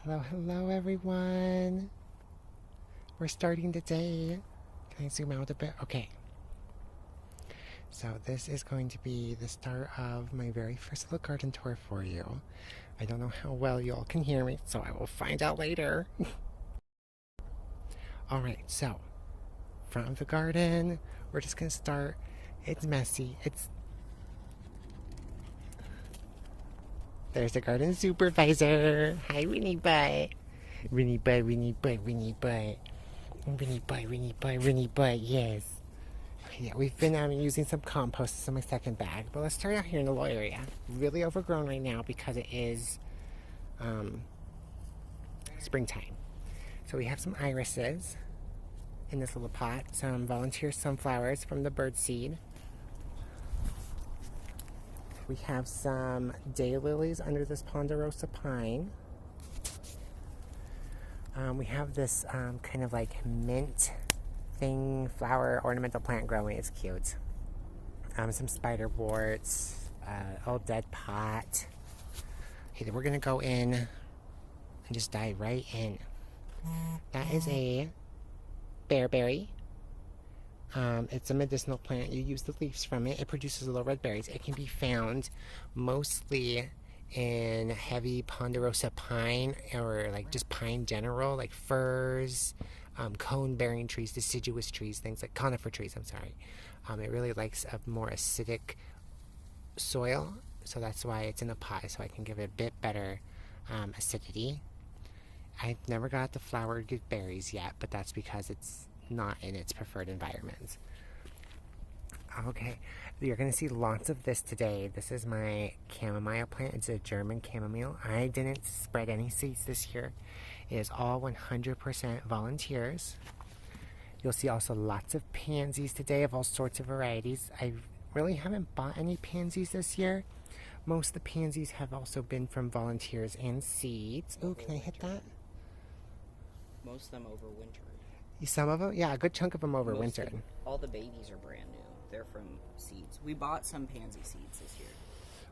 Hello, hello everyone. We're starting today. Can I zoom out a bit? Okay. So this is going to be the start of my very first little garden tour for you. I don't know how well you all can hear me, so I will find out later. Alright, so front of the garden, we're just gonna start. It's messy. There's the garden supervisor. Hi, Winnie Butt. Winnie Butt, Winnie Butt, Winnie Butt. Winnie Butt, Winnie Butt, Winnie Butt, yes. Yeah, we've been using some compost. This is my second bag. But let's start out here in the low area. Really overgrown right now because it is springtime. So we have some irises in this little pot. Some volunteer sunflowers from the birdseed. We have some daylilies under this ponderosa pine. We have this kind of like mint thing, flower ornamental plant growing. It's cute. Some spiderworts, old dead pot. Okay, then we're gonna go in and just dive right in. That is a bearberry. It's a medicinal plant. You use the leaves from it. It produces little red berries. It can be found mostly in heavy ponderosa pine, or like just pine general, like firs, cone-bearing trees, deciduous trees, things like conifer trees, I'm sorry. It really likes a more acidic soil, so that's why it's in a pot, so I can give it a bit better acidity. I've never got the flower to give berries yet, but that's because it's not in its preferred environment. Okay, you're going to see lots of this today. This is my chamomile plant. It's a German chamomile. I didn't spread any seeds this year. It is all 100% volunteers. You'll see also lots of pansies today of all sorts of varieties. I really haven't bought any pansies this year. Most of the pansies have also been from volunteers and seeds. Oh, can I hit that? Most of them overwintered. Some of them? Yeah, a good chunk of them overwintered. All the babies are brand new. They're from seeds. We bought some pansy seeds this year.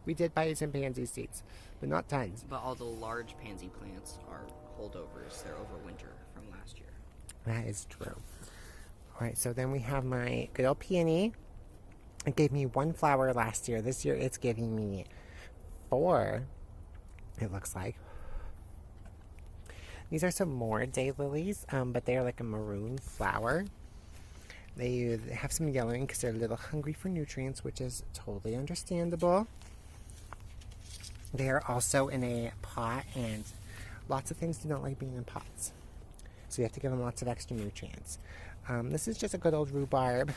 We did buy some pansy seeds, but not tons. But all the large pansy plants are holdovers. They're overwinter from last year. That is true. Alright, so then we have my good old peony. It gave me one flower last year. This year it's giving me 4, it looks like. These are some more daylilies, but they are like a maroon flower. They have some yellowing because they're a little hungry for nutrients, which is totally understandable. They are also in a pot, and lots of things do not like being in pots. So you have to give them lots of extra nutrients. This is just a good old rhubarb.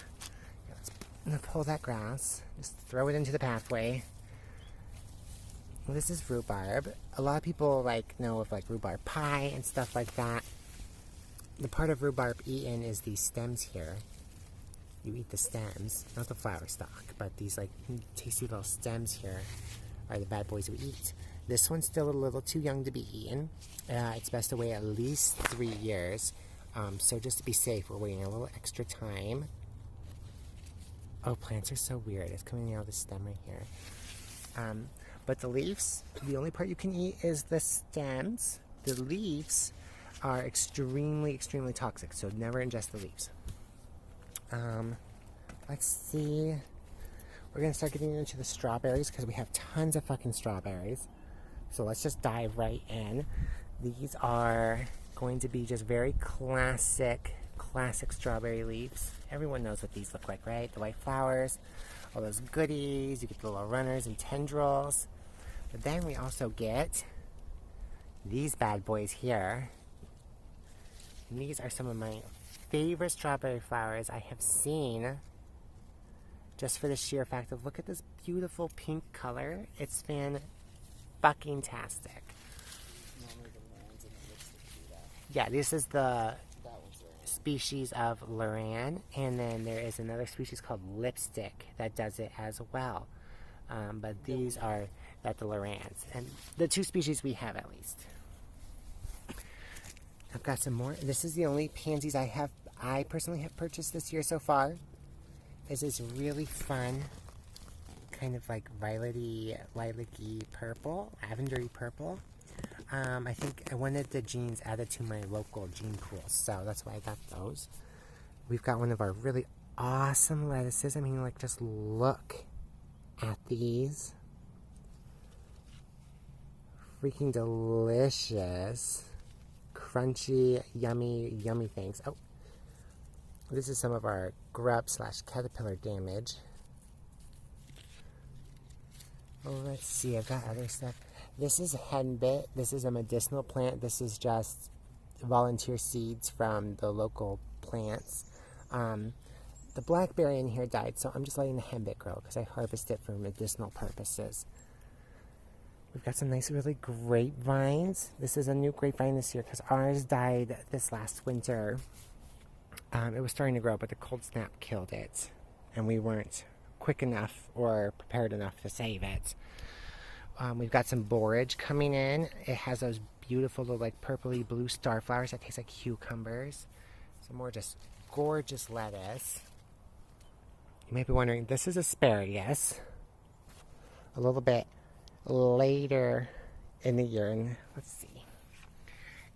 Let's pull that grass. Just throw it into the pathway. This is rhubarb. A lot of people know of rhubarb pie and stuff like that. The part of rhubarb eaten is these stems here. You eat the stems, not the flower stalk, but these tasty little stems here are the bad boys we eat. This one's still a little too young to be eaten. It's best to wait at least 3 years. So just to be safe, we're waiting a little extra time. Oh, plants are so weird. It's coming out of the stem right here. But the leaves, the only part you can eat is the stems. The leaves are extremely, extremely toxic, so never ingest the leaves. Let's see. We're going to start getting into the strawberries because we have tons of fucking strawberries. So let's just dive right in. These are going to be just very classic strawberry leaves. Everyone knows what these look like, right? The white flowers, all those goodies. You get the little runners and tendrils. But then we also get these bad boys here. And these are some of my favorite strawberry flowers I have seen, just for the sheer fact of, look at this beautiful pink color. It's fan-fucking-tastic. Yeah, this is the species of Luran, and then there is another species called Lipstick that does it as well. But these are the Lurans, and the 2 species we have at least. I've got some more. This is the only pansies I personally have purchased this year so far. This is really fun, kind of like lilac-y purple, lavendery purple. I think I wanted the jeans added to my local jean pool, so that's why I got those. We've got one of our really awesome lettuces. I mean, like, just look at these. Freaking delicious. Crunchy, yummy, yummy things. Oh, this is some of our grub slash caterpillar damage. Oh, let's see. I've got other stuff. This is henbit. This is a medicinal plant. This is just volunteer seeds from the local plants. The blackberry in here died, so I'm just letting the henbit grow because I harvest it for medicinal purposes. We've got some nice, really grapevines. This is a new grapevine this year because ours died this last winter. It was starting to grow, but the cold snap killed it, and we weren't quick enough or prepared enough to save it. We've got some borage coming in. It has those beautiful little, like, purpley blue star flowers that taste like cucumbers. Some more just gorgeous lettuce. You might be wondering, this is asparagus. A little bit later in the year, and let's see.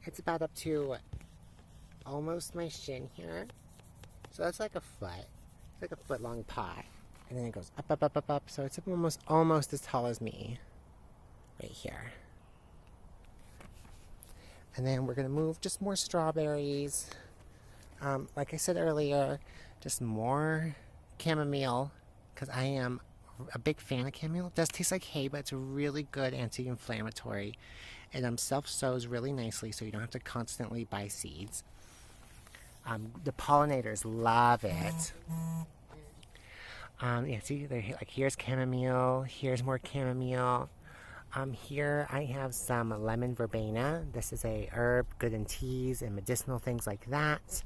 It's about up to almost my shin here. So that's like a foot. It's like a foot long pot. And then it goes up, up, up, up, up. So it's almost as tall as me. Right here. And then we're going to move just more strawberries. Like I said earlier, just more chamomile. Because I am a big fan of chamomile. It does taste like hay, but it's a really good anti-inflammatory. And self-sows really nicely, so you don't have to constantly buy seeds. The pollinators love it. Yeah, see, like, here's chamomile, here's more chamomile. Here I have some lemon verbena. This is a herb good in teas and medicinal things like that.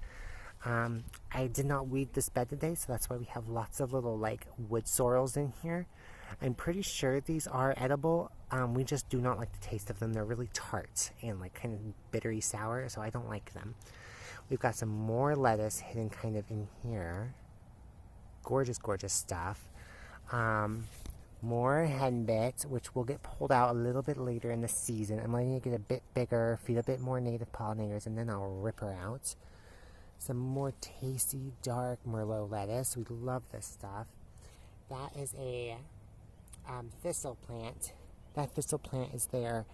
I did not weed this bed today, so that's why we have lots of little, like, wood sorrels in here. I'm pretty sure these are edible. We just do not like the taste of them. They're really tart and, like, kind of bittery sour, so I don't like them. We've got some more lettuce hidden kind of in here. Gorgeous, gorgeous stuff. More henbit, which will get pulled out a little bit later in the season. I'm letting it get a bit bigger, feed a bit more native pollinators, and then I'll rip her out. Some more tasty, dark Merlot lettuce. We love this stuff. That is a thistle plant. That thistle plant is there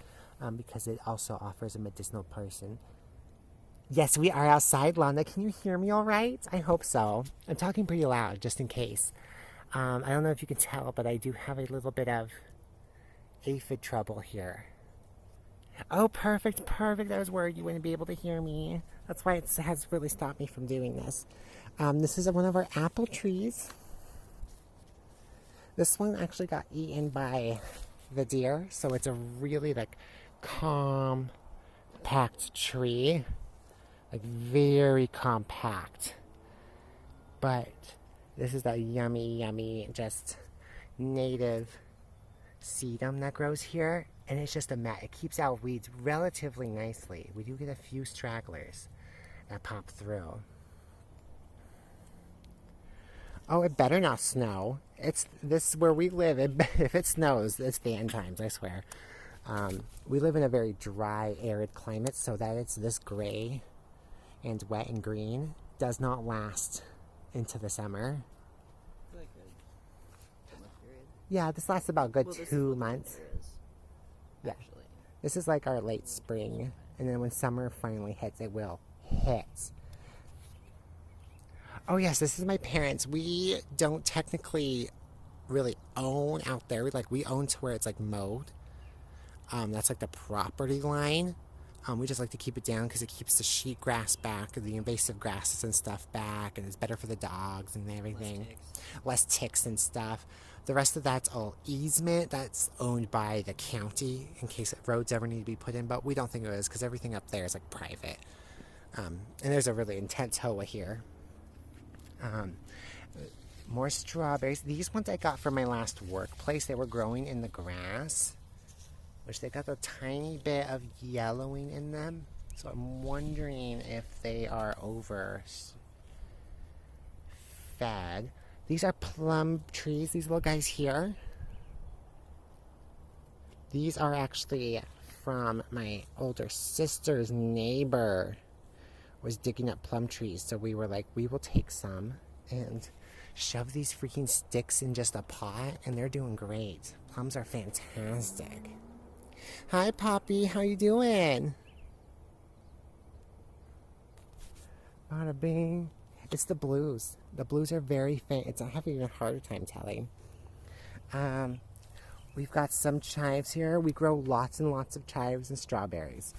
because it also offers a medicinal person. Yes, we are outside, Londa. Can you hear me all right? I hope so. I'm talking pretty loud, just in case. I don't know if you can tell, but I do have a little bit of aphid trouble here. Oh, perfect, perfect. I was worried you wouldn't be able to hear me. That's why it has really stopped me from doing this. This is one of our apple trees. This one actually got eaten by the deer, so it's a really, like, compact tree. Like, very compact. But this is that yummy, yummy, just native sedum that grows here. And it's just a mat. It keeps out weeds relatively nicely. We do get a few stragglers that pop through. Oh, it better not snow. This is where we live. If it snows, it's the end times, I swear. We live in a very dry, arid climate, so that it's this gray and wet and green does not last into the summer. Like a summer period. Yeah, this lasts about a good 2 months. Yeah. Actually. This is like our late spring, and then when summer finally hits, it will hit. Oh yes, this is my parents. We don't technically really own out there. We own to where it's like mowed. That's like the property line. We just like to keep it down because it keeps the sheet grass back, the invasive grasses and stuff back, and it's better for the dogs and everything. Less ticks and stuff. The rest of that's all easement. That's owned by the county in case roads ever need to be put in, but we don't think it is because everything up there is like private. And there's a really intense hoa here. More strawberries. These ones I got from my last workplace. They were growing in the grass, which they got a tiny bit of yellowing in them. So I'm wondering if they are overfed. These are plum trees, these little guys here. These are actually from my older sister's neighbor was digging up plum trees. So we were like, we will take some and shove these freaking sticks in just a pot, and they're doing great. Plums are fantastic. Hi, Poppy. How you doing? Bada bing. It's the blues. The blues are very faint. I'm having a harder time telling. We've got some chives here. We grow lots and lots of chives and strawberries.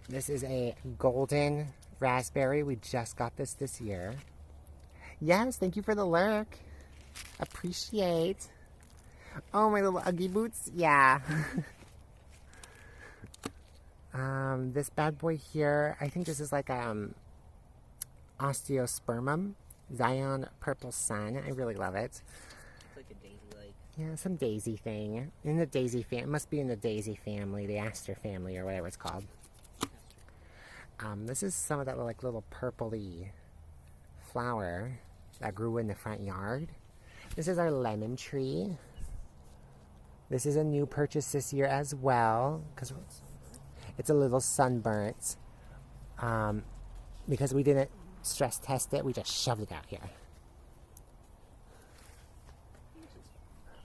This is a golden raspberry. We just got this year. Yes, thank you for the lurk. Appreciate. Oh, my little Uggy boots. Yeah. This bad boy here, I think this is like osteospermum, Zion Purple Sun. I really love it. It's like a daisy-like. Yeah, some daisy thing. In the daisy it must be in the daisy family, the aster family, or whatever it's called. This is some of that like little purpley flower that grew in the front yard. This is our lemon tree. This is a new purchase this year as well, because it's a little sunburnt. Because we didn't stress test it, we just shoved it out here.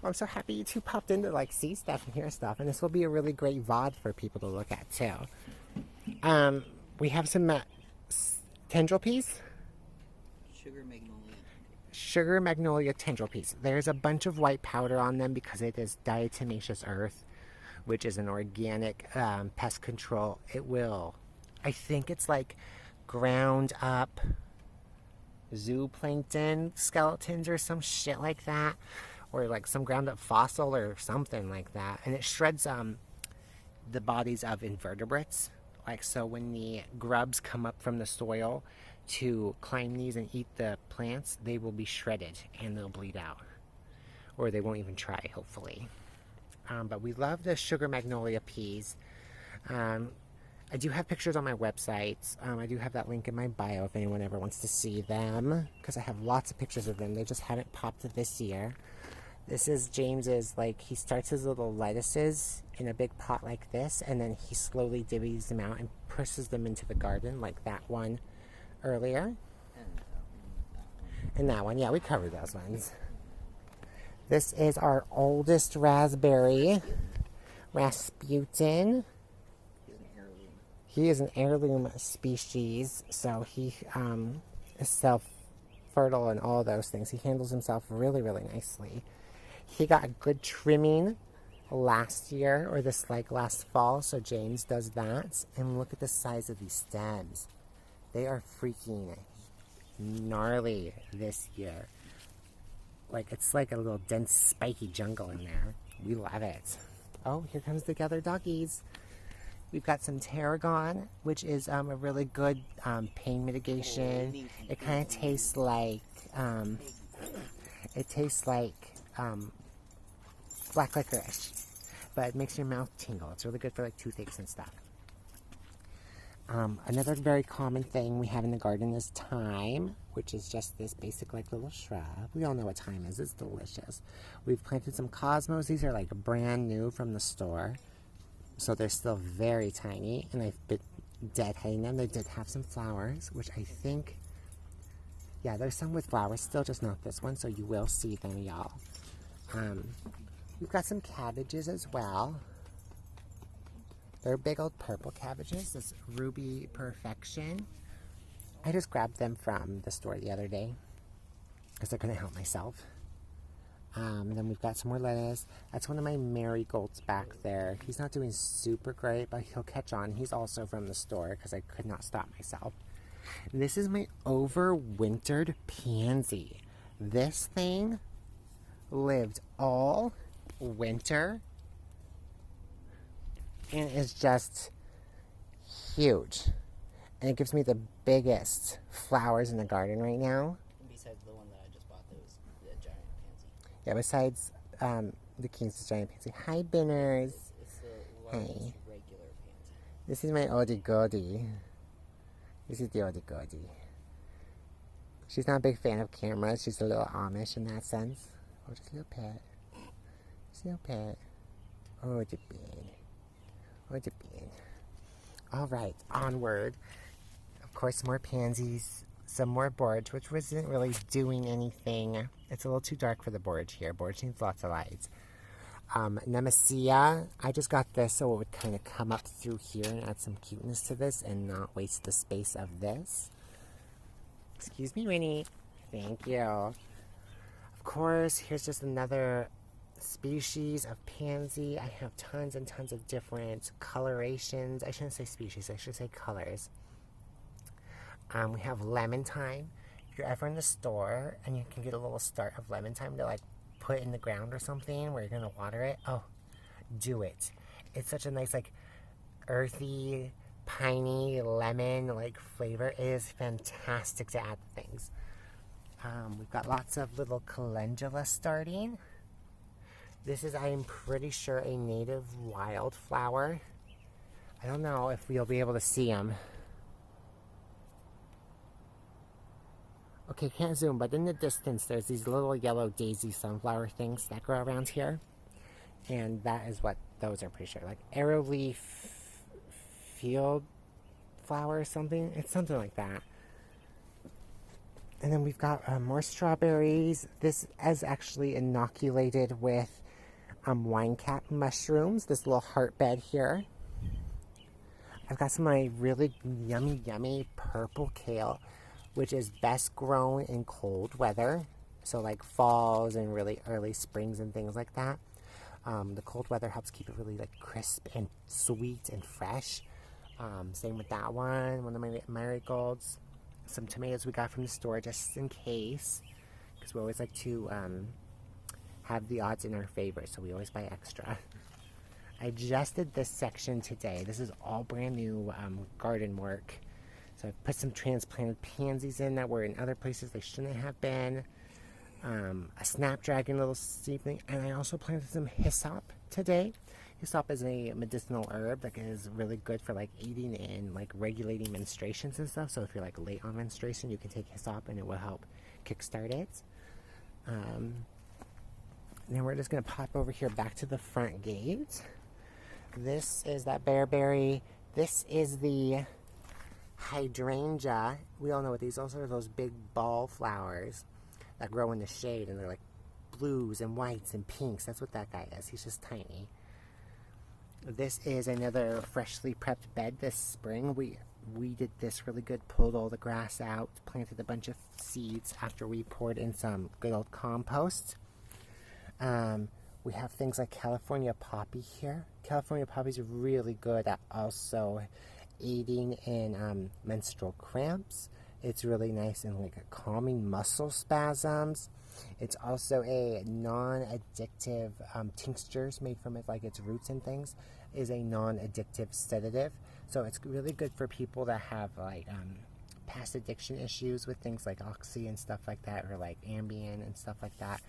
I'm so happy you two popped in to like see stuff and hear stuff, and this will be a really great VOD for people to look at too. We have some tendril peas. Sugar magnolia tendril peas. There's a bunch of white powder on them because it is diatomaceous earth, which is an organic pest control. It will, I think it's like ground up zooplankton skeletons or some shit like that, or like some ground up fossil or something like that, and it shreds the bodies of invertebrates. Like, so when the grubs come up from the soil to climb these and eat the plants, they will be shredded and they'll bleed out, or they won't even try, hopefully. But we love the sugar magnolia peas. I do have pictures on my website. I do have that link in my bio if anyone ever wants to see them, because I have lots of pictures of them. They just haven't popped this year. This is James's, like, he starts his little lettuces in a big pot like this, and then he slowly divvies them out and pushes them into the garden, like that one earlier. And that one, yeah, we covered those ones. This is our oldest raspberry, Rasputin. He is an heirloom species, so he is self-fertile and all those things. He handles himself really, really nicely. He got a good trimming last year, or this like last fall, so James does that. And look at the size of these stems. They are freaking gnarly this year. Like, it's like a little dense, spiky jungle in there. We love it. Oh, here comes the other doggies. We've got some tarragon, which is a really good pain mitigation. It kind of tastes like black licorice, but it makes your mouth tingle. It's really good for like toothaches and stuff. Another very common thing we have in the garden is thyme, which is just this basic like little shrub. We all know what thyme is. It's delicious. We've planted some cosmos. These are like brand new from the store, so they're still very tiny, and I've been deadheading them. They did have some flowers, which I think, yeah, there's some with flowers still, just not this one, so you will see them, y'all. We've got some cabbages as well. They're big old purple cabbages, this Ruby Perfection. I just grabbed them from the store the other day because I couldn't help myself. And then we've got some more lettuce. That's one of my marigolds back there. He's not doing super great, but he'll catch on. He's also from the store because I could not stop myself. This is my overwintered pansy. This thing lived all winter and is just huge. And it gives me the biggest flowers in the garden right now. Besides the one that I just bought, that was the giant pansy. Yeah, besides the King's giant pansy. Hi, Binners. It's the largest regular pansy. This is my oldie goldie. This is the oldie goldie. She's not a big fan of cameras. She's a little Amish in that sense. Oh, just a little pet. Just a little pet. Oh, the bed. What'd it be? All right, onward. Of course, more pansies, some more borage, which wasn't really doing anything. It's a little too dark for the borage here. Borage needs lots of lights. Nemesia, I just got this so it would kind of come up through here and add some cuteness to this and not waste the space of this. Excuse me, Winnie. Thank you. Of course, here's just another species of pansy. I have tons and tons of different colorations. I shouldn't say species, I should say colors. We have lemon thyme. If you're ever in the store and you can get a little start of lemon thyme to like put in the ground or something where you're gonna water it, oh, do it. It's such a nice like earthy, piney lemon like flavor. It is fantastic to add to things. We've got lots of little calendula starting. This is, I am pretty sure, a native wildflower. I don't know if we'll be able to see them. Okay, can't zoom, but in the distance there's these little yellow daisy sunflower things that grow around here. And that is what those are, pretty sure. Like arrowleaf field flower or something. It's something like that. And then we've got more strawberries. This is actually inoculated with wine cap mushrooms. This little heart bed here. I've got some of my really yummy purple kale, which is best grown in cold weather. So like falls and really early springs and things like that. The cold weather helps keep it really like crisp and sweet and fresh. Same with that one of my marigolds. Some tomatoes we got from the store just in case, because we always like to have the odds in our favor, so we always buy extra. I just did this section today. This is all brand new garden work. So I've put some transplanted pansies in that were in other places they shouldn't have been. A snapdragon little seedling, and I also planted some hyssop today. Hyssop is a medicinal herb that is really good for like aiding and like regulating menstruations and stuff. So if you're like late on menstruation, you can take hyssop and it will help kickstart it. Then we're just gonna pop over here back to the front gate. This is that bearberry. This is the hydrangea. We all know what these are those big ball flowers that grow in the shade, and they're like blues and whites and pinks. That's what that guy is. He's just tiny. This is another freshly prepped bed this spring. We weeded this really good, pulled all the grass out, planted a bunch of seeds after we poured in some good old compost. We have things like California poppy here. California poppy is really good at also aiding in menstrual cramps. It's really nice in like calming muscle spasms. It's also a non-addictive tinctures made from it, like its roots and things, is a non-addictive sedative. So it's really good for people that have like past addiction issues with things like Oxy and stuff like that, or like Ambien and stuff like that.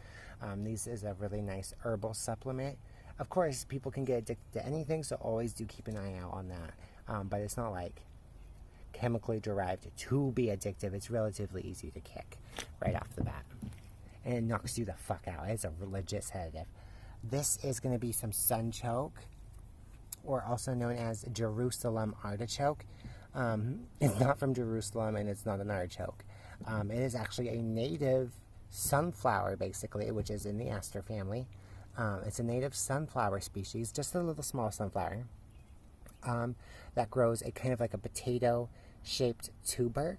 These is a really nice herbal supplement. Of course, people can get addicted to anything, so always do keep an eye out on that. But it's not like chemically derived to be addictive. It's relatively easy to kick right off the bat. And it knocks you the fuck out. It's a legit sedative. This is going to be some sunchoke, or also known as Jerusalem artichoke. It's not from Jerusalem, and it's not an artichoke. It is actually a native sunflower, basically, which is in the aster family. It's a native sunflower species, just a little small sunflower, that grows a kind of like a potato-shaped tuber.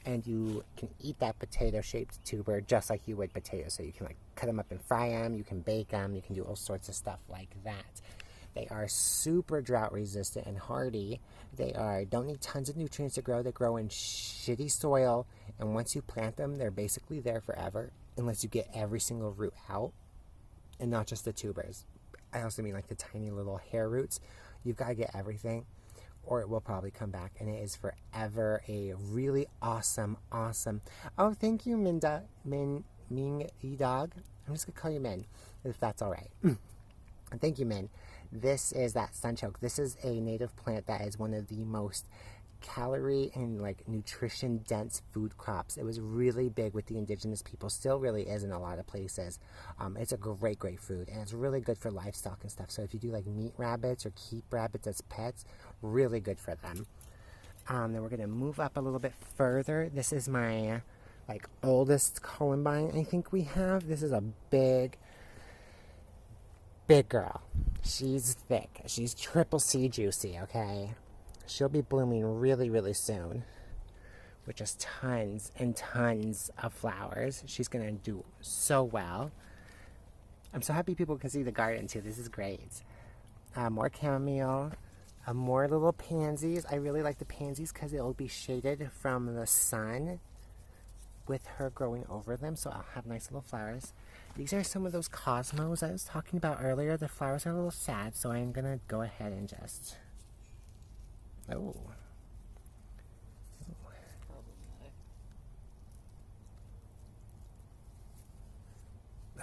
And you can eat that potato-shaped tuber just like you would potatoes. So you can like cut them up and fry them. You can bake them. You can do all sorts of stuff like that. They are super drought resistant and hardy. They don't need tons of nutrients to grow. They grow in shitty soil. And once you plant them, they're basically there forever, unless you get every single root out, and not just the tubers. I also mean like the tiny little hair roots. You've got to get everything, or it will probably come back, and it is forever a really awesome. Oh, thank you, Ming E-Dog. I'm just going to call you Min, if that's all right. Thank you, Min. This is that sunchoke. This is a native plant that is one of the most calorie and like nutrition dense food crops. It was really big with the indigenous people, still really is in a lot of places. It's a great food, and it's really good for livestock and stuff. So if you do like meat rabbits or keep rabbits as pets, really good for them. Then we're gonna move up a little bit further. This is my like oldest columbine I think we have. This is a big girl. She's thick. She's triple C juicy, okay? She'll be blooming really soon with just tons and tons of flowers. She's gonna do so well. I'm so happy people can see the garden too. This is great. More chamomile, more little pansies. I really like the pansies because it'll be shaded from the sun with her growing over them, so I'll have nice little flowers. These are some of those cosmos I was talking about earlier. The flowers are a little sad, so I'm gonna go ahead and just... Oh.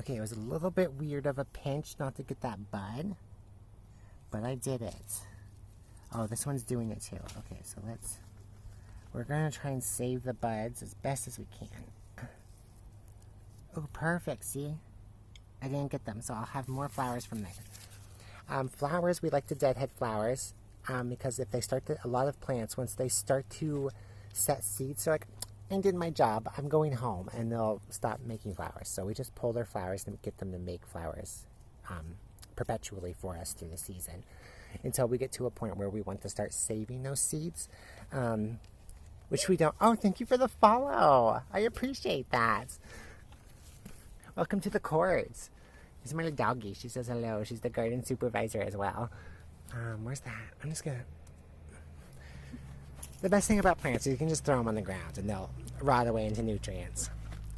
Okay, it was a little bit weird of a pinch not to get that bud, but I did it. Oh, this one's doing it too. Okay, so we're gonna try and save the buds as best as we can. Oh, perfect, see? I didn't get them, so I'll have more flowers from there. Flowers, we like to deadhead flowers, because if they start to, a lot of plants, once they start to set seeds, they're like, I did my job, I'm going home, and they'll stop making flowers. So we just pull their flowers and get them to make flowers perpetually for us through the season, until we get to a point where we want to start saving those seeds, which we don't. Oh, thank you for the follow. I appreciate that. Welcome to the courts. This is my doggie. She says hello. She's the garden supervisor as well. Where's that? I'm just gonna... The best thing about plants is you can just throw them on the ground and they'll rot away into nutrients.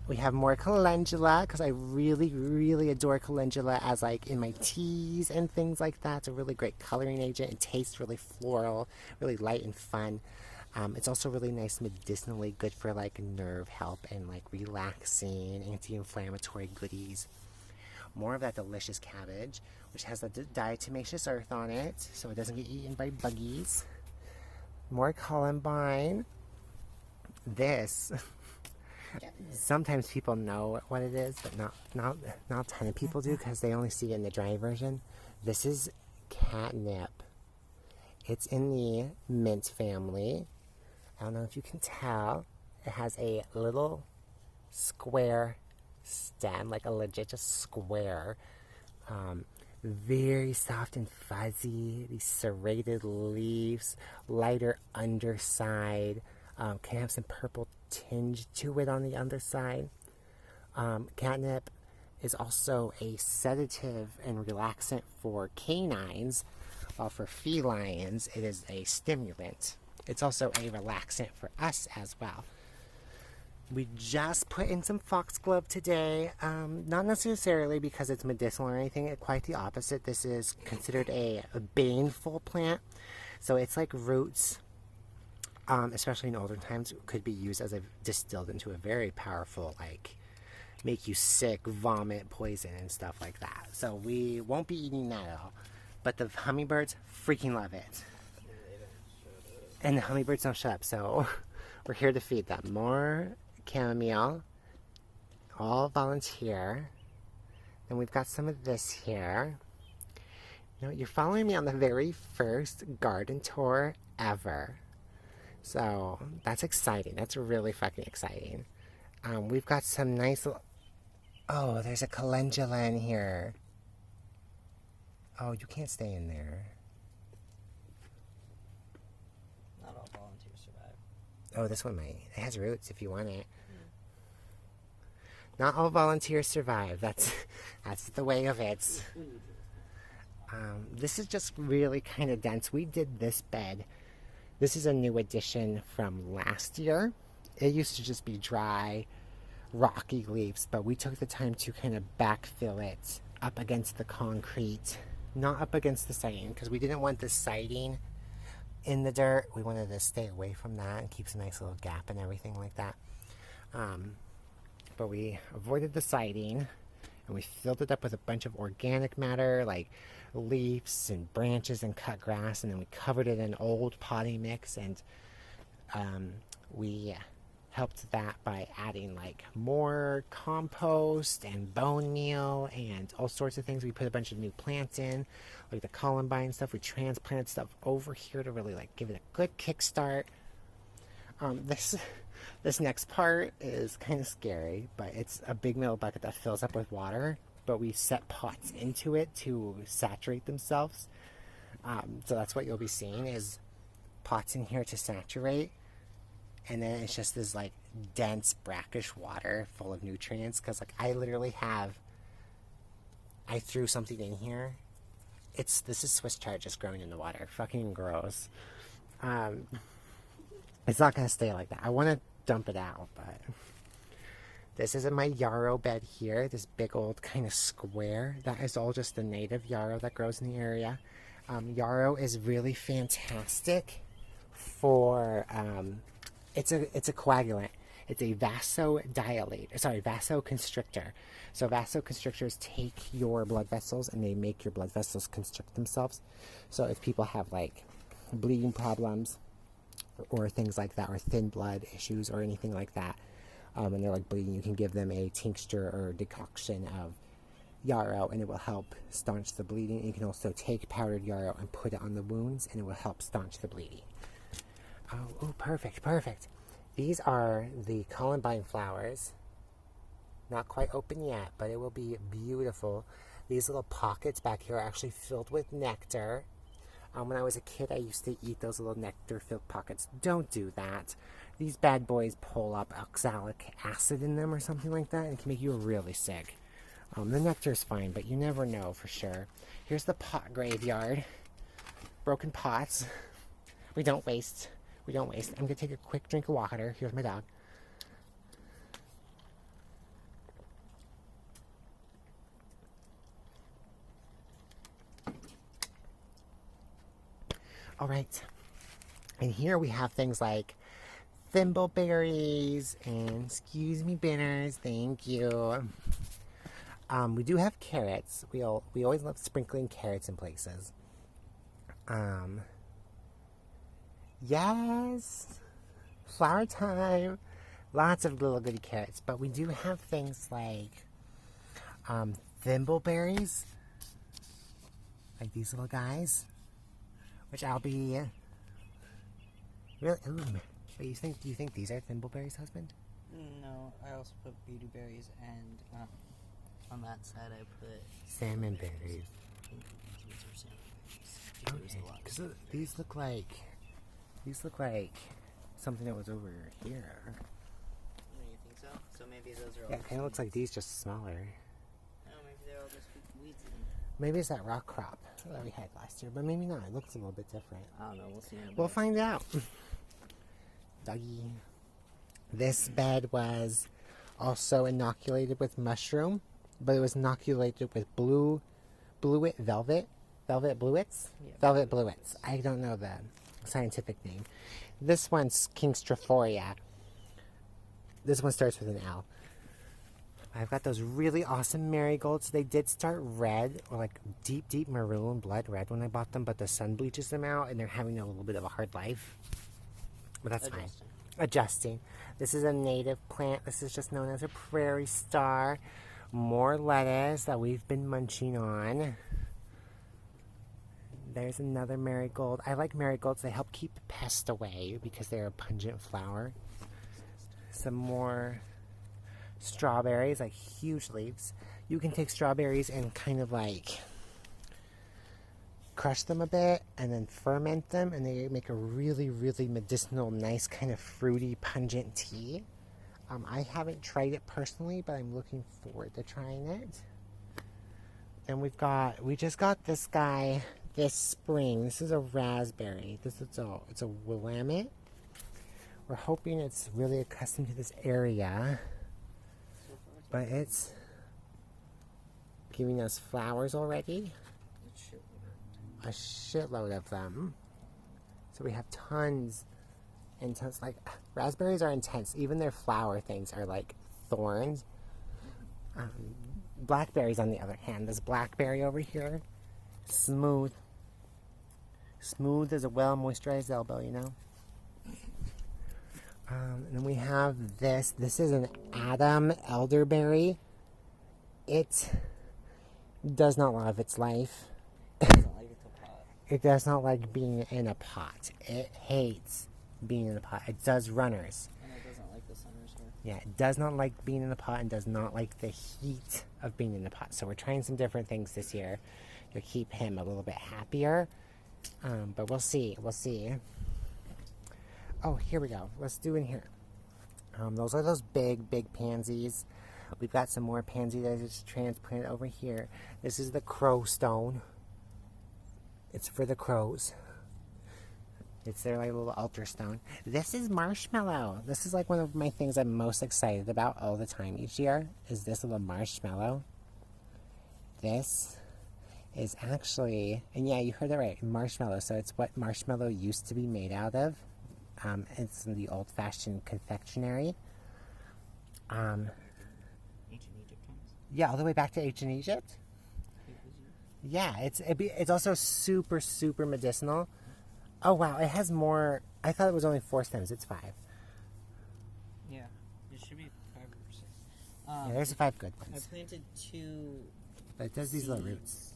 We have more calendula because I really adore calendula as like in my teas and things like that. It's a really great coloring agent. It tastes really floral, really light and fun. It's also really nice medicinally, good for like nerve help and like relaxing, anti-inflammatory goodies. More of that delicious cabbage, which has the diatomaceous earth on it, so it doesn't get eaten by buggies. More columbine. This, sometimes people know what it is, but not a ton of people do because they only see it in the dry version. This is catnip. It's in the mint family. I don't know if you can tell. It has a little square stem, like a legit just square. Very soft and fuzzy. These serrated leaves, lighter underside. Can have some purple tinge to it on the underside. Catnip is also a sedative and relaxant for canines, while for felines it is a stimulant. It's also a relaxant for us as well. We just put in some foxglove today, not necessarily because it's medicinal or anything, quite the opposite. This is considered a baneful plant, so it's like roots, especially in older times, could be used as a distilled into a very powerful, like, make you sick, vomit, poison, and stuff like that. So we won't be eating that at all, but the hummingbirds freaking love it. And the hummingbirds don't shut up, so we're here to feed them. More chamomile, all volunteer. Then we've got some of this here. You know, you're following me on the very first garden tour ever. So that's exciting. That's really fucking exciting. We've got some nice little... Oh, there's a calendula in here. Oh, you can't stay in there. Not all volunteers survive. Oh, this one might. It has roots if you want it. Not all volunteers survive. That's the way of it. This is just really kind of dense. We did this bed. This is a new addition from last year. It used to just be dry, rocky leaves, but we took the time to kind of backfill it up against the concrete, not up against the siding, because we didn't want the siding in the dirt. We wanted to stay away from that and keeps a nice little gap and everything like that. But we avoided the siding and we filled it up with a bunch of organic matter like leaves and branches and cut grass, and then we covered it in old potting mix and we helped that by adding like more compost and bone meal and all sorts of things. We put a bunch of new plants in, like the columbine stuff. We transplanted stuff over here to really like give it a good kickstart. This next part is kind of scary, but it's a big metal bucket that fills up with water, but we set pots into it to saturate themselves. So that's what you'll be seeing is pots in here to saturate. And then it's just this like dense brackish water full of nutrients. Because like I literally I threw something in here. This is Swiss chard just growing in the water. Fucking gross. It's not gonna stay like that. I want to dump it out, but this is my yarrow bed here. This big old kind of square. That is all just the native yarrow that grows in the area. Yarrow is really fantastic for it's a coagulant. It's a vasoconstrictor. So vasoconstrictors take your blood vessels and they make your blood vessels constrict themselves. So if people have like bleeding problems or things like that, or thin blood issues or anything like that, and they're like bleeding, you can give them a tincture or decoction of yarrow and it will help staunch the bleeding. You can also take powdered yarrow and put it on the wounds and it will help staunch the bleeding. Oh, perfect. These are the columbine flowers. Not quite open yet, but it will be beautiful. These little pockets back here are actually filled with nectar. When I was a kid, I used to eat those little nectar-filled pockets. Don't do that. These bad boys pull up oxalic acid in them or something like that, and it can make you really sick. The nectar is fine, but you never know for sure. Here's the pot graveyard. Broken pots. We don't waste. I'm going to take a quick drink of water. Here's my dog. All right. And here we have things like thimbleberries and excuse me bitters. Thank you. We do have carrots. We always love sprinkling carrots in places. Yes, flower time. Lots of little goody carrots, but we do have things like thimbleberries, like these little guys, which I'll be really. Ooh, do you think these are thimbleberries, husband? No, I also put beautyberries and on that side I put salmon berries. I think these are salmon berries. Okay, because these look like something that was over here. You think so? So maybe those are all. Yeah, it kind of looks like these, just smaller. No, maybe they're all just weeds. Maybe it's that rock crop that we had last year, but maybe not. It looks a little bit different. I don't know. We'll see. We'll find out. Doggy. This bed was also inoculated with mushroom, but it was inoculated with velvet bluets? Yeah, velvet bluets. I don't know the scientific name. This one's Kingstrophoria. This one starts with an L. I've got those really awesome marigolds. They did start red, or like deep maroon blood red when I bought them, but the sun bleaches them out and they're having a little bit of a hard life. But that's fine. Adjusting. This is a native plant. This is just known as a prairie star. More lettuce that we've been munching on. There's another marigold. I like marigolds. They help keep pests away because they're a pungent flower. Some more strawberries, like huge leaves. You can take strawberries and kind of like crush them a bit and then ferment them, and they make a really medicinal, nice kind of fruity, pungent tea. I haven't tried it personally, but I'm looking forward to trying it. And we just got this guy this spring. This is a raspberry. It's a willamette. We're hoping it's really accustomed to this area, but it's giving us flowers already. A shitload of them. So we have tons and tons. Like, raspberries are intense. Even their flower things are like thorns. Blackberries, on the other hand, this blackberry over here, smooth as a well moisturized elbow, you know. And then we have this. This is an Adam elderberry. It does not love its life. It doesn't like it to pot. It does not like being in a pot. It hates being in a pot. It does runners. And it doesn't like the summers here. Yeah, it does not like being in a pot and does not like the heat of being in a pot. So we're trying some different things this year to keep him a little bit happier. But we'll see. We'll see. Oh, here we go. Let's do in here. Those are those big, big pansies. We've got some more pansy that I just transplanted over here. This is the crow stone. It's for the crows. It's their like little altar stone. This is marshmallow. This is like one of my things I'm most excited about all the time each year. Is this little marshmallow? This is actually, and yeah, you heard it right, marshmallow. So it's what marshmallow used to be made out of. It's in the old-fashioned confectionery. Ancient Egypt times? Yeah, all the way back to ancient Egypt. Yeah, it's also super, super medicinal. Oh, wow, it has more. I thought it was only 4 stems. It's 5. Yeah, it should be 5 or 6. Yeah, there's 5 good I ones. planted 2 But it does these little seeds roots.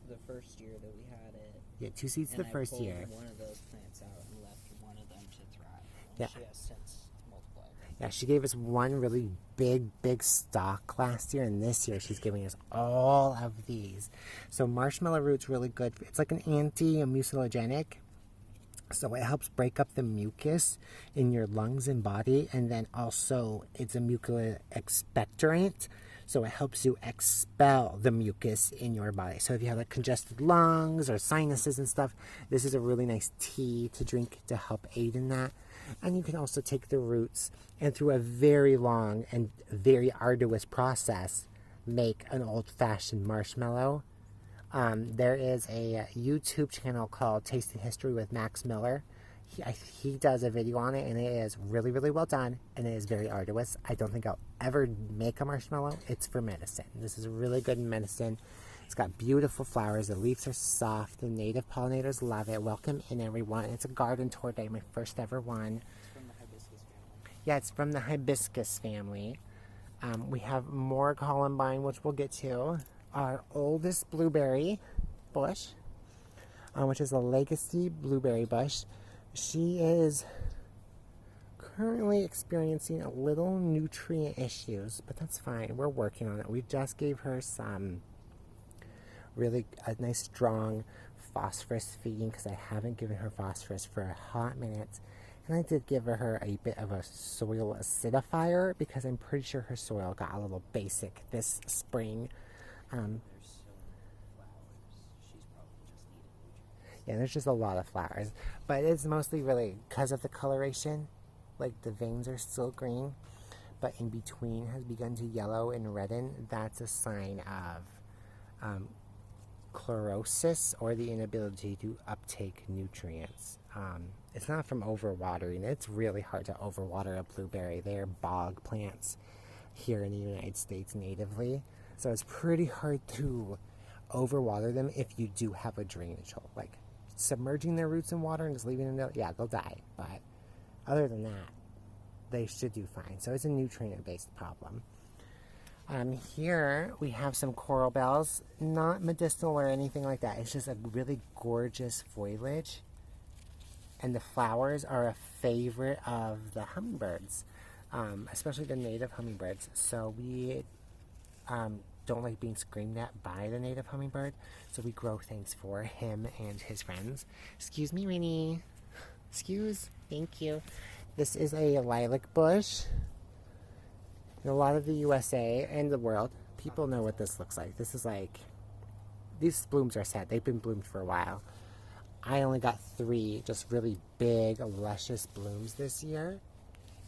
the first year that we had it. Yeah, 2 seeds And the first I pulled year. one of those plants out and left one of them to thrive. And Yeah. she has since multiplied. Yeah, she gave us one really big, big stalk last year, and this year she's giving us all of these. So marshmallow root's really good. It's like an anti-mucilogenic. So it helps break up the mucus in your lungs and body, and then also it's a mucus expectorant. So it helps you expel the mucus in your body. So if you have like congested lungs or sinuses and stuff, this is a really nice tea to drink to help aid in that. And you can also take the roots and through a very long and very arduous process, make an old-fashioned marshmallow. There is a YouTube channel called Tasting History with Max Miller. He does a video on it, and it is really, really well done, and it is very arduous. I don't think I'll ever make a marshmallow. It's for medicine. This is really good medicine. It's got beautiful flowers. The leaves are soft. The native pollinators love it. Welcome in, everyone. It's a garden tour day, my first ever one. It's from the hibiscus family. Yeah, it's from the hibiscus family. We have more columbine, which we'll get to. Our oldest blueberry bush, which is a legacy blueberry bush. She is currently experiencing a little nutrient issues, but that's fine. We're working on it. We just gave her some really a nice strong phosphorus feeding because I haven't given her phosphorus for a hot minute. And I did give her a bit of a soil acidifier because I'm pretty sure her soil got a little basic this spring. There's so many flowers. She's probably just needed nutrients. Yeah, there's just a lot of flowers. But it's mostly really because of the coloration. Like the veins are still green, but in between has begun to yellow and redden. That's a sign of chlorosis or the inability to uptake nutrients. It's not from overwatering. It's really hard to overwater a blueberry. They are bog plants here in the United States natively. So it's pretty hard to overwater them if you do have a drainage hole. Like submerging their roots in water and just leaving them there, yeah, they'll die. But other than that, they should do fine. So it's a nutrient-based problem. Here we have some coral bells, not medicinal or anything like that. It's just a really gorgeous foliage. And the flowers are a favorite of the hummingbirds, especially the native hummingbirds. So we don't like being screamed at by the native hummingbird, so we grow things for him and his friends. Excuse me, Winnie. Excuse. Thank you. This is a lilac bush. In a lot of the USA and the world, people know what this looks like. This is like, these blooms are sad. They've been bloomed for a while. I only got 3 just really big, luscious blooms this year.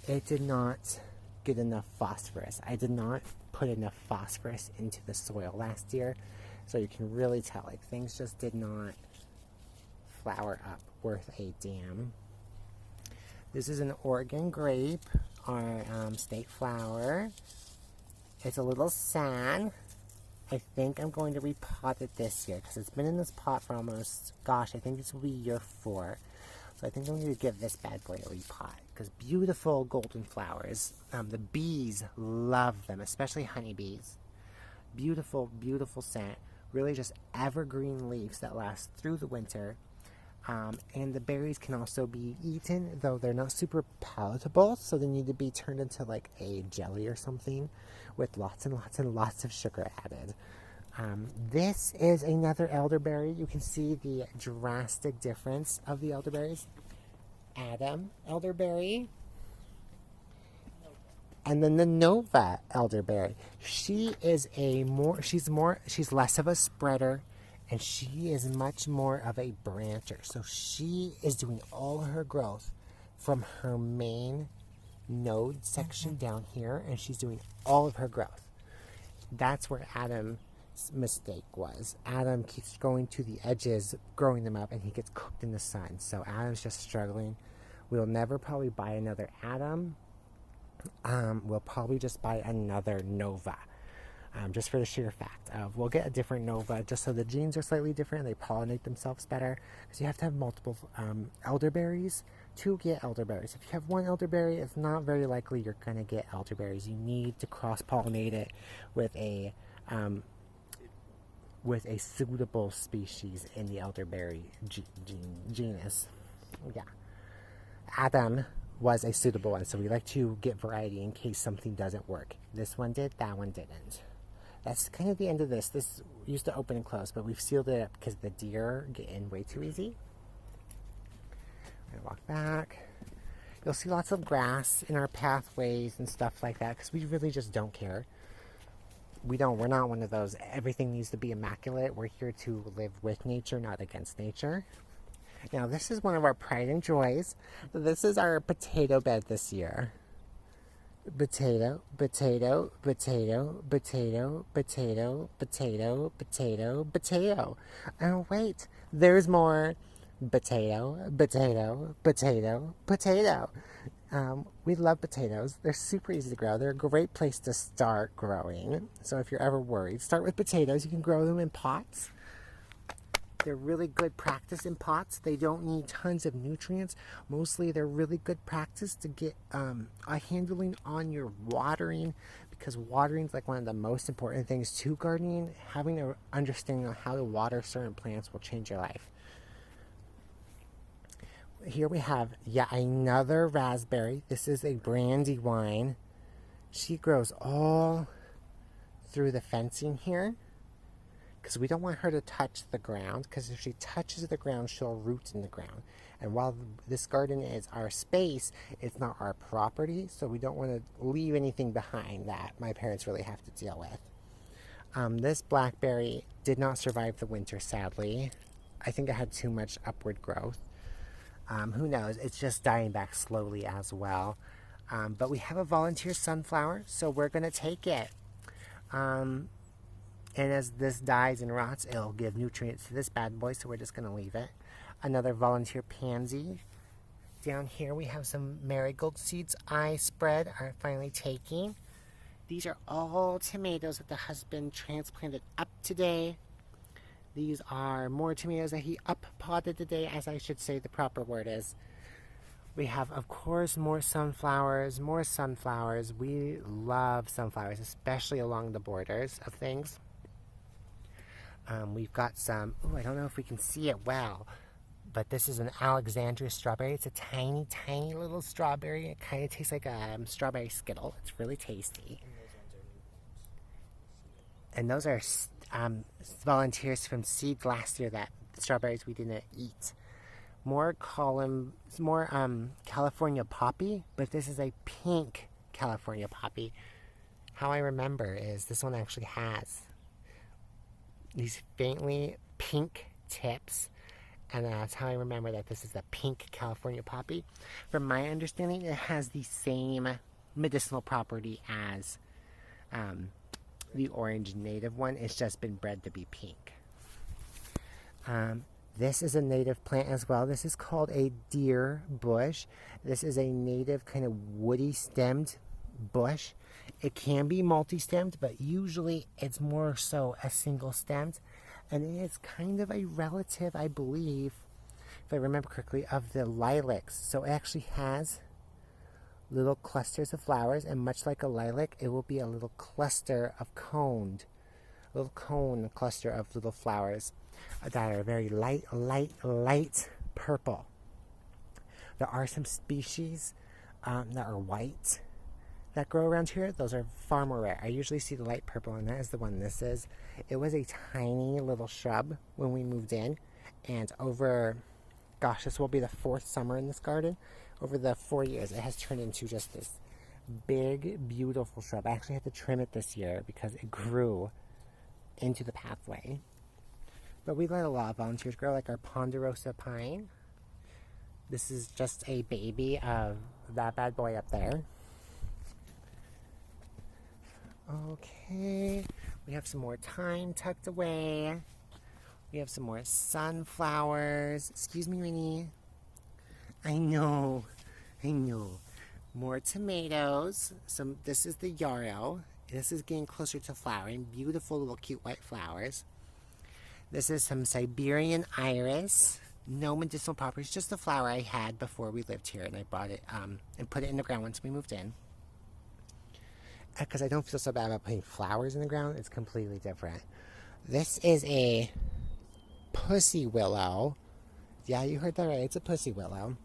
It did not get enough phosphorus. I did not put enough phosphorus into the soil last year, so you can really tell, like, things just did not flower up worth a damn. This is an Oregon grape, our state flower. It's a little sad. I think I'm going to repot it this year because it's been in this pot for almost, gosh, I think this will be year 4. So I think I'm going to give this bad boy a repot because beautiful golden flowers. The bees love them, especially honeybees. Beautiful, beautiful scent. Really just evergreen leaves that last through the winter. And the berries can also be eaten, though they're not super palatable, so they need to be turned into like a jelly or something with lots and lots and lots of sugar added. This is another elderberry. You can see the drastic difference of the elderberries. Adam elderberry. And then the Nova elderberry. She's less of a spreader, and she is much more of a brancher. So she is doing all her growth from her main node section down here, and she's doing all of her growth. That's where Adam's mistake was. Adam keeps going to the edges, growing them up, and he gets cooked in the sun. So Adam's just struggling. We'll never probably buy another Adam. We'll probably just buy another Nova. Just for the sheer fact of we'll get a different Nova just so the genes are slightly different. They pollinate themselves better because you have to have multiple elderberries to get elderberries. If you have one elderberry, it's not very likely you're going to get elderberries. You need to cross-pollinate it with a suitable species in the elderberry genus. Yeah. Adam was a suitable one, so we like to get variety in case something doesn't work. This one did, that one didn't. That's kind of the end of this. This used to open and close, but we've sealed it up because the deer get in way too easy. I'm gonna walk back. You'll see lots of grass in our pathways and stuff like that because we really just don't care. We're not one of those, everything needs to be immaculate. We're here to live with nature, not against nature. Now, this is one of our pride and joys. This is our potato bed this year. Potato, potato, potato, potato, potato, potato, potato, potato. Oh, wait, there's more. Potato, potato, potato, potato. We love potatoes. They're super easy to grow. They're a great place to start growing. So if you're ever worried, start with potatoes. You can grow them in pots. They're really good practice in pots. They don't need tons of nutrients. Mostly they're really good practice to get a handling on your watering, because watering is like one of the most important things to gardening. Having an understanding on how to water certain plants will change your life. Here we have yet another raspberry. This is a Brandywine. She grows all through the fencing here, because we don't want her to touch the ground, because if she touches the ground, she'll root in the ground. And while this garden is our space, it's not our property, so we don't want to leave anything behind that my parents really have to deal with. This blackberry did not survive the winter, sadly. I think it had too much upward growth. Who knows? It's just dying back slowly as well. But we have a volunteer sunflower, so we're going to take it. And as this dies and rots, it'll give nutrients to this bad boy, so we're just going to leave it. Another volunteer pansy. Down here we have some marigold seeds I spread are finally taking. These are all tomatoes that the husband transplanted up today. These are more tomatoes that he up-potted today, as I should say the proper word is. We have, of course, more sunflowers, more sunflowers. We love sunflowers, especially along the borders of things. We've got some, I don't know if we can see it well, but this is an Alexandria strawberry. It's a tiny, tiny little strawberry. It kind of tastes like a strawberry Skittle. It's really tasty. And those are volunteers from seed last year, that strawberries we didn't eat. More California poppy, but this is a pink California poppy. How I remember is this one actually has these faintly pink tips, and that's how I remember that this is a pink California poppy. From my understanding, it has the same medicinal property as the orange native one. It's just been bred to be pink. This is a native plant as well. This is called a deer bush. This is a native kind of woody stemmed bush. It can be multi-stemmed, but usually it's more so a single stemmed. And it is kind of a relative, I believe, if I remember correctly, of the lilacs. So it actually has little clusters of flowers, and much like a lilac, it will be a little cluster of coned, little cone cluster of little flowers that are very light purple. There are some species that are white that grow around here. Those are far more rare. I usually see the light purple, and that is the one this is. It was a tiny little shrub when we moved in, and over, gosh, this will be the 4th summer in this garden. Over the 4 years, it has turned into just this big, beautiful shrub. I actually had to trim it this year because it grew into the pathway. But we let a lot of volunteers grow, like our ponderosa pine. This is just a baby of that bad boy up there. Okay, we have some more thyme tucked away. We have some more sunflowers. Excuse me, Winnie. I know. More tomatoes. This is the yarrow. This is getting closer to flowering. Beautiful little cute white flowers. This is some Siberian iris. No medicinal properties, just the flower I had before we lived here, and I bought it and put it in the ground once we moved in. Because I don't feel so bad about putting flowers in the ground. It's completely different. This is a pussy willow. Yeah, you heard that right. It's a pussy willow.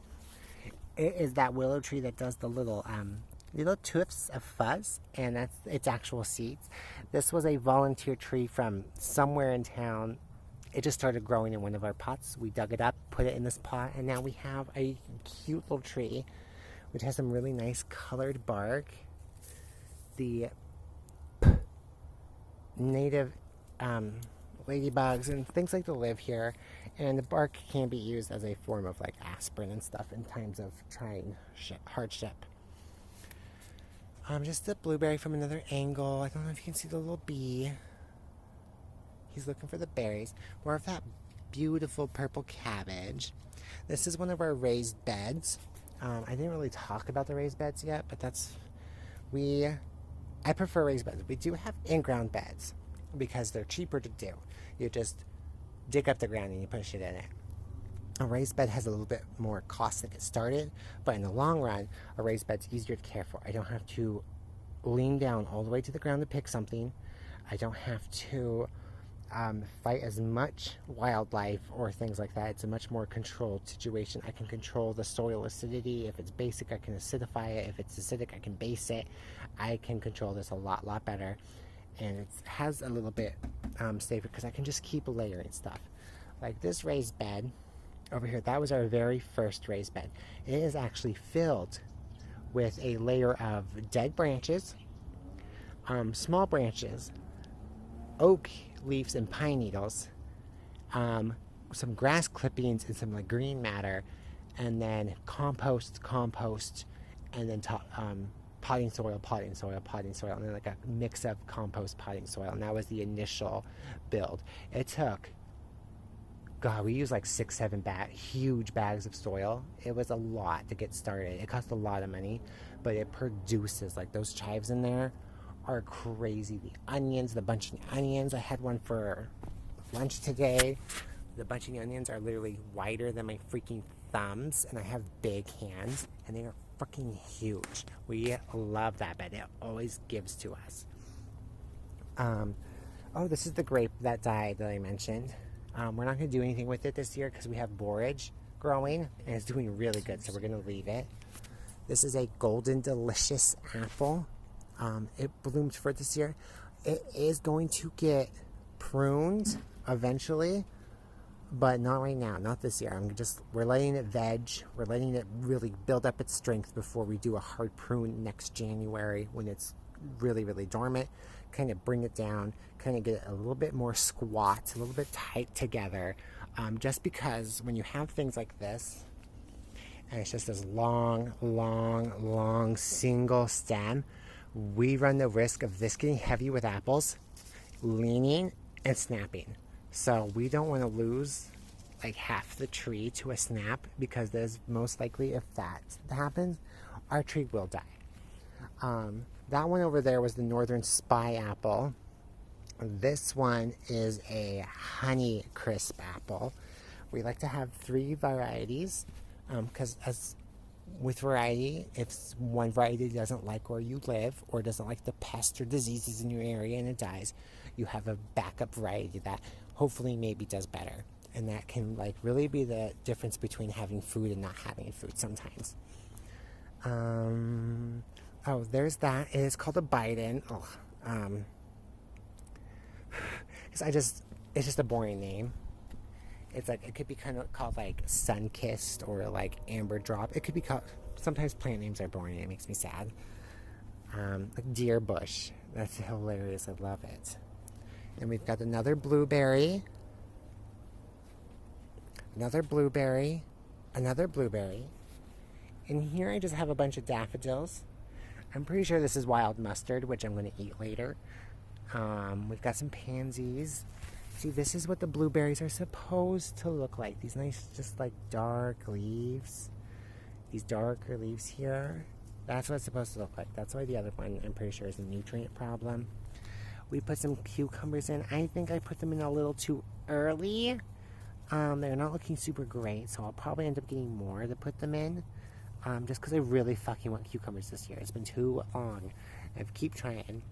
It is that willow tree that does the little tufts of fuzz, and that's its actual seeds. This was a volunteer tree from somewhere in town. It just started growing in one of our pots. We dug it up, put it in this pot, and now we have a cute little tree which has some really nice colored bark. The native ladybugs and things like that live here, and the bark can be used as a form of like aspirin and stuff in times of trying hardship. Just a blueberry from another angle. I don't know if you can see the little bee. He's looking for the berries. More of that beautiful purple cabbage. This is one of our raised beds. I didn't really talk about the raised beds yet, but I prefer raised beds. We do have in-ground beds because they're cheaper to do. You just dig up the ground and you put shit in it. A raised bed has a little bit more cost to get started, but in the long run, a raised bed's easier to care for. I don't have to lean down all the way to the ground to pick something. I don't have to fight as much wildlife or things like that. It's a much more controlled situation. I can control the soil acidity. If it's basic, I can acidify it. If it's acidic, I can base it. I can control this a lot better. And it has a little bit safer because I can just keep layering stuff. Like this raised bed over here, that was our very first raised bed. It is actually filled with a layer of dead branches, small branches, oak leaves and pine needles, some grass clippings and some like green matter, and then compost, and then potting soil, and then like a mix of compost, potting soil. And that was the initial build. It took, God, we used like 6-7 huge bags of soil. It was a lot to get started. It cost a lot of money, but it produces, like those chives in there are crazy. The onions, the bunching onions, I had one for lunch today. The bunching onions are literally wider than my freaking thumbs, and I have big hands, and they are freaking huge. We love that bed. It always gives to us. Oh, this is the grape that died that I mentioned. We're not going to do anything with it this year because we have borage growing, and it's doing really good, so we're going to leave it. This is a golden delicious apple. It bloomed for this year. It is going to get pruned eventually, but not right now, not this year. We're letting it veg. We're letting it really build up its strength before we do a hard prune next January when it's really, really dormant. Kind of bring it down, kind of get it a little bit more squat, a little bit tight together. Just because when you have things like this, and it's just this long single stem, we run the risk of this getting heavy with apples, leaning, and snapping. So we don't want to lose like half the tree to a snap, because there's most likely, if that happens, our tree will die. That one over there was the Northern Spy apple. This one is a Honey Crisp apple. We like to have 3 varieties because as with variety, if one variety doesn't like where you live or doesn't like the pests or diseases in your area and it dies, you have a backup variety that hopefully maybe does better. And that can like really be the difference between having food and not having food sometimes. Oh, there's that. It is called a Biden. It's just a boring name. It's like, it could be kind of called like Sun-Kissed or like Amber Drop. It could be called, sometimes plant names are boring. It makes me sad. Like Deer Bush. That's hilarious. I love it. And we've got another blueberry. Another blueberry. Another blueberry. And here I just have a bunch of daffodils. I'm pretty sure this is wild mustard, which I'm going to eat later. We've got some pansies. See, this is what the blueberries are supposed to look like. These nice, just like dark leaves. These darker leaves here. That's what it's supposed to look like. That's why the other one, I'm pretty sure, is a nutrient problem. We put some cucumbers in. I think I put them in a little too early. They're not looking super great, so I'll probably end up getting more to put them in. Just because I really fucking want cucumbers this year. It's been too long. I keep trying.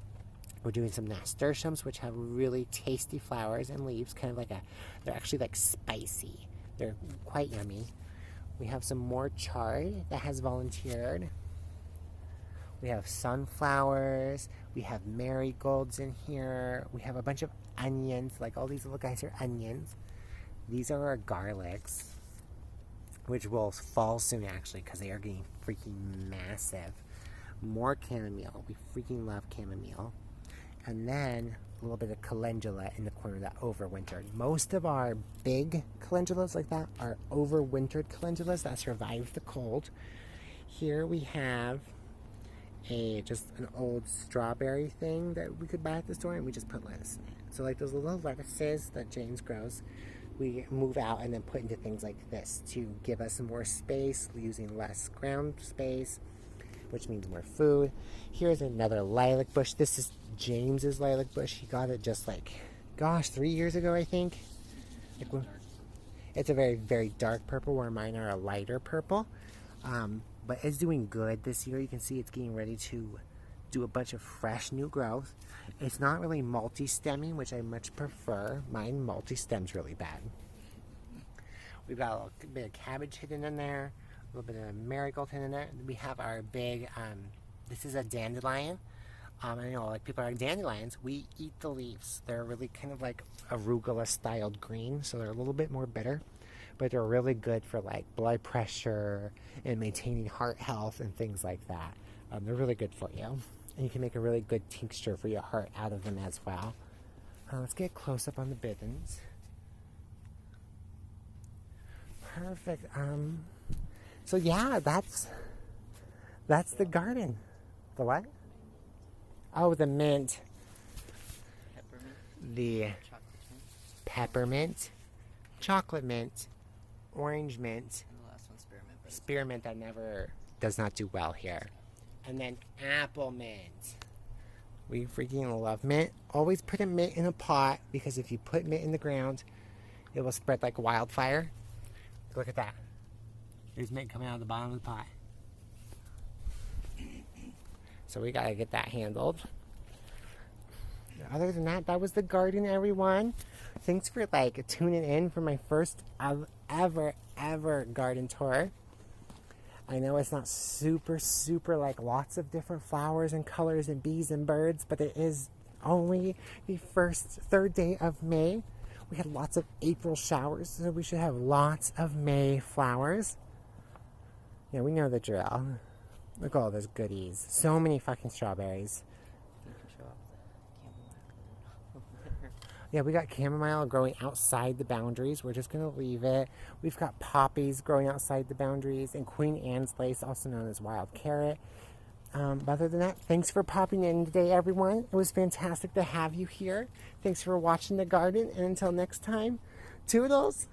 We're doing some nasturtiums, which have really tasty flowers and leaves. Kind of like they're actually like spicy. They're quite yummy. We have some more chard that has volunteered. We have sunflowers. We have marigolds in here. We have a bunch of onions. Like all these little guys are onions. These are our garlics, which will fall soon actually because they are getting freaking massive. More chamomile. We freaking love chamomile. And then a little bit of calendula in the corner that overwintered. Most of our big calendulas like that are overwintered calendulas that survive the cold. Here we have just an old strawberry thing that we could buy at the store, and we just put lettuce in it. So like those little lettuces that James grows, we move out and then put into things like this to give us more space, using less ground space, which means more food. Here's another lilac bush. This is James's lilac bush. He got it just like, 3 years ago, I think. It's a very, very dark purple, where mine are a lighter purple. But it's doing good this year. You can see it's getting ready to do a bunch of fresh new growth. It's not really multi-stemming, which I much prefer. Mine multi-stems really bad. We've got a little bit of cabbage hidden in there, a little bit of marigold hidden in there. We have our big, this is a dandelion. I know, like, people are like, dandelions, we eat the leaves. They're really kind of like arugula-styled green, so they're a little bit more bitter. But they're really good for like blood pressure and maintaining heart health and things like that. They're really good for you. And you can make a really good tincture for your heart out of them as well. Let's get close up on the bittens. Perfect. So yeah, that's the garden. The what? Oh, the mint. Peppermint. The Peppermint. chocolate mint, orange mint, And the last one, spearmint. spearmint that never does not do well here. And then apple mint. We freaking love mint. Always put a mint in a pot, because if you put mint in the ground, it will spread like wildfire. Look at that. There's mint coming out of the bottom of the pot. So we gotta get that handled. Other than that, that was the garden, everyone. Thanks for like tuning in for my first ever garden tour. I know it's not super like lots of different flowers and colors and bees and birds, but it is only the third day of May. We had lots of April showers, so we should have lots of May flowers. Yeah, we know the drill. Look at all those goodies. So many fucking strawberries. You can show off the chamomile. Yeah, we got chamomile growing outside the boundaries. We're just going to leave it. We've got poppies growing outside the boundaries, and Queen Anne's lace, also known as wild carrot. But other than that, thanks for popping in today, everyone. It was fantastic to have you here. Thanks for watching the garden, and until next time, toodles!